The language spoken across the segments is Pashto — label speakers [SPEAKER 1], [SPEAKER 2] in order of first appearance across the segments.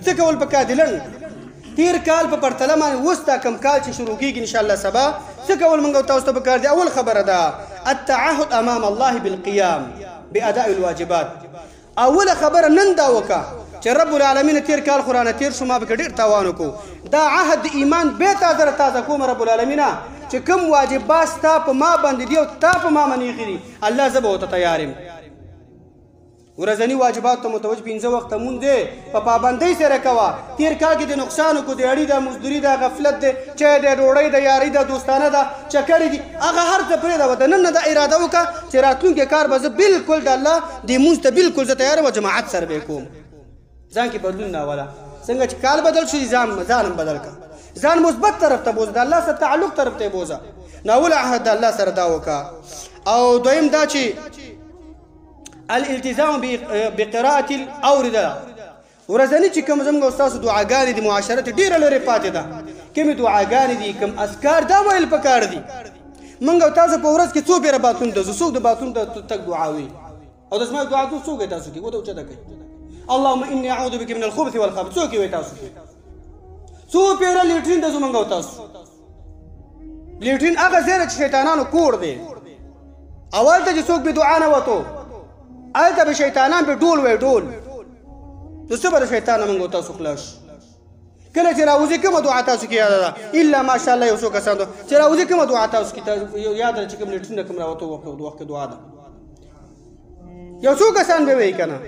[SPEAKER 1] څه کول پکار دي لنډ تیر کال په پرتله باندې اوس دا کم کال چې شروع کېږي انشاءالله سبا څه کول موږ تاسو ته پکار دي اول خبره ده التعهد امام الله بالقيام باداء الواجبات اوله خبره نن دا وکړه چې رب العالمین تیر کال قرآن تیر شو ما به ډېر تاوان وکړو دا عهد ایمان بیا تازه کوم رب العالمین چې کوم واجبات ستا په ما باندې دي او تا په ما باندې ایښي دي الله زه به ورته تیار یم ورځني واجبات ته متوجه 5 وخت مونږ دی په پابندۍ سره کوه تیر کال کې د نقصان کو د اړې د مزدوري د غفلت د چای د ډوډۍ د یارۍ د دوستانه د چکرې دي هغه هر څه پرېږده د نن د اراده وکړه چې راتلونکي کار به زه بالکل د الله د مونځ ته بالکل زه تیار یم او جماعت سره به یې کوم ځان کې بدلون نه راوله څنګه چې کال بدل شو ځان هم بدل کړه ځان مثبت طرف ته بوځه د الله سره تعلق طرف ته یې بوځه ناول عهد د الله سره دا وکړه او دویم دا چې الالتزام بقراءة الأوردة ورځنی چې کوم زموږ استاسو دعاګانې دي معاشرت ډېره لرې پاتې ده کومې دعاګانې دي کوم اذکار دا ویل پکار دي موږ او تاسو په ورځ کې څو پیره باتون ته ځو څوک د باتون ته تک دعا وي او د زما دعا څوک یې تاسو کې وته اوچته کوي اللهم اني اعوذ بك من الخبث والخبث څوک یې وایي تاسو څو پیره لیټرین ته ځو موږ او تاسو لیټرین هغه ځای چې شیطانانو کور دی اول ته چې څوک بې دعا نه وتو هلته به شیطانان به ډول وی ډول نو څه به د شیطان نه موږ تاسو خلاص کله چې راوځي کومه دعا تاسو کې یاده ده الا ماشاءالله یو څو کسان چې راوځي کومه دعا تاسو کې یاد ده چې کوم لیټرین کوم راوتو وخت دعا ده یو څو کسان به وایي که نه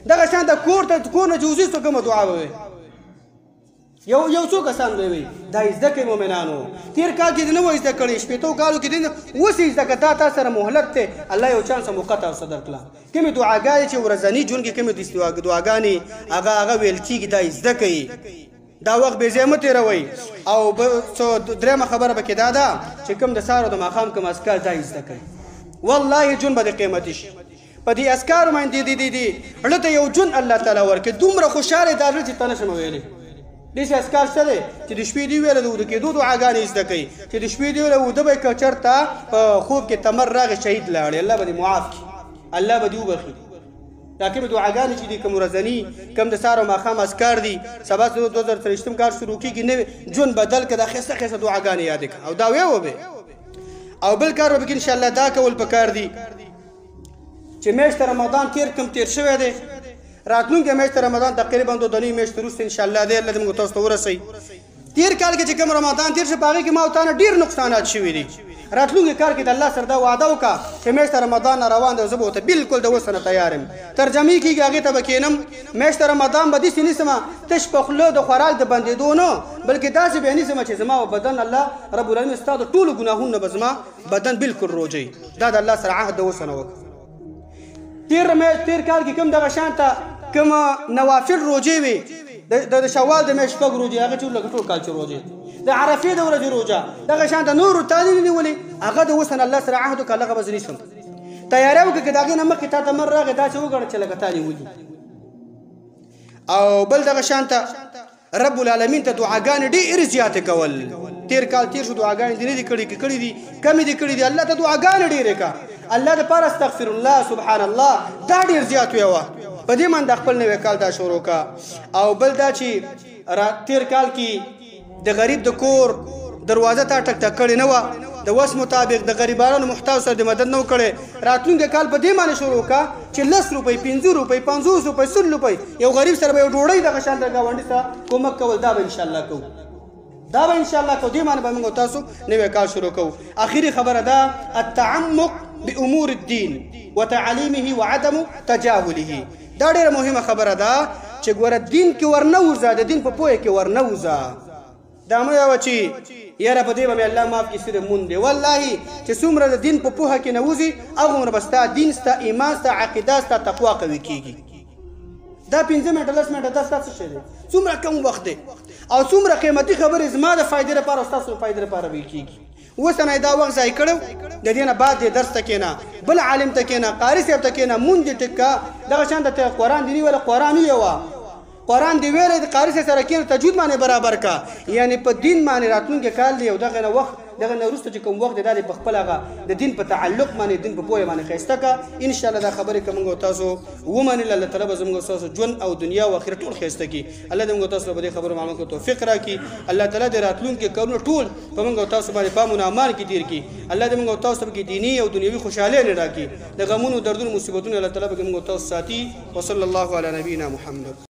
[SPEAKER 1] دغه شان د کور نه چې وځي څو کومه دعا به وایي یو څو کسان به وایي دا زده کوي مؤمنانو تیر کال کې دې نه وه زده کړې شپېتو کالو کې دې اوس یې زده کړه تا سره مهلت دی الله یو چانس موقع تاسو درکړه کومې دعاګانې چې ورځني ژوند کې کومې دعاګانې هغه ویل کېږي دا زده کوي دا وخت بې ځایه مه تېروئ او درېیمه خبره پکې دا ده چې کوم د سهار او د ماښام کوم اذکار دا زده کوي والله ژوند به دې قیمتي شي په دې اذکارو باندې زړه ته یو ژوند الله تعالی ورکړي دومره خوشحاله دا زړه چې ته نشم ویلی داسې اذکار شته دی چې د شپې دې ویله د وده کېدو دعاګانې زده کوي چې د شپې دې ویله وده به که چېرته په خوب کې تمر راغی شهید لاړې الله به دې معاف کړي الله به دې وبخي دا کومې دعاګانې چې دي کوم ورځني کوم د سهار او ماښام اذکار دي سبا 2023 کال شروع کېږي نوې ژوند بدل کړه دا ښایسته ښایسته دعاګانې یادې کړه او دا ویې به او بل کار به پکې انشاءالله دا کول پکار دي چې میاشت رمضان تیر شوی دی راتلونکي میاشت رمضان تقریبا 2.5 میاشتې وروسته انشاءالله دی الله دې موږ تاسو ته ورسوي تیر کال کې چې کوم رمضان تیر شو په هغې کې ما او تا نه ډېر نقصانات شوي دي راتلونکي کال کې د الله سره دا وعده وکړه چې میاشت رمضان نه روان دی زه به ورته بالکل د اوس نه تیار یم ترجمې کېږي هغې ته به کښېنم میاشت رمضان به داسې نیسمه تش په خوله د خوراک د بندېدو نه بلکې داسې به یې نیسمه چې زما بدن الله رب العالمین ستا د ټولو ګناهونو به زما بدن بالکل روجوي دا د الله سره عهد د اوس نه وکړه تیر کال کې کوم دغه شان ته کوم نوافل روجې وي د شوال د میاشت 6 روجې هغه چې لکه ټول کال چې روجې د عرفې د ورځې روجه دغه شان ته نورو تا نه نیولې هغه د اوس نه الله سره عهد وکړه هغه به زه نیسم تیاری وکړه که د هغې نه مخکې تا ته مر راغی داسې وګڼه چې لکه تا نیولي او بل دغه شان ته رب العالمین ته دعاګانې ډېرې زیاتې کول تیر کال تیر شو دعاګانې دې نه دي کړي دي کمې دي کړي دي الله ته دعاګانې ډېرې کړه الله دپاره استغفر الله سبحان الله دا ډېر زیات ویوه په دې باندې خپل نوی کال دا شروع کا او بل دا چې تیر کال کې د غریب د کور دروازه تا ټک ټک کړې نه وه د وس مطابق د غریبانو محتاج سره د مدد نه وکړې راتلونکی کال په دې باندې شروع کا چې 10 روپۍ 15 روپۍ 50 روپۍ 100 روپۍ یو غریب سره به یو ډوډۍ دغه شان د ګاونډي سره کومک کول دا به انشاءالله کوو دې باندې به موږ تاسو نوی کال شروع کوو اخري خبره ده التعمق بأمور الدين وتعليمه وعدم تجاهله دا ډېره مهمه خبره ده چې ګوره دین کې ورنوځه د دین په پوهه کې ورنوځه دا مه وایه چې یاره په دې به مې الله معاف کړي صرف مونږ دی والله چې څومره د دین په پوهه کې نوځي هغومره به ستا دین ستا ایمان ستا عقیده ستا تقوا قوي کېږي دا 5 منټه 10 منټه دا ستا څه شی دی څومره کم وخت دی او څومره قیمتي خبرې زما د فایدې لپاره او ستاسو د فایدې لپاره ویل کېږي اوس نه دا وخت ضایع کړو د دې نه بعد دې درس ته کښېنه بل عالم ته کښېنه قاري صاحب ته کښېنه مونږ دې ټکه دغه شان د قرآن دې نیوله قرآن ویوه قرآن دې ویلی د قاري صاحب سره کښېنه تجوید باندې برابر کا یعنې په دین باندې راتلونکی کال دی یو دغه نه وخت دغه نه وروسته چې کوم وخت دی دا د په خپل هغه د دین په تعلق باندې دین په پوهه باندې ښایسته کا ان شاء الله دا خبرې که موږ تاسو ومنل الله تعالی به زموږ تاسو ژوند او دنیا او آخرت ټول ښایسته کړي الله دې موږ تاسو په دې خبرو عمل کولو توفیق راکړي الله تعالی دې راتلونکي کارونه ټول په موږ تاسو باندې په امن او امان کې تیر کړي الله دې موږ تاسو په دینی او دنیوي خوشاله نه راکړي د غمونو دردونو مصیبتونو الله تعالی به موږ تاسو ساتي وصلی الله علی نبینا محمد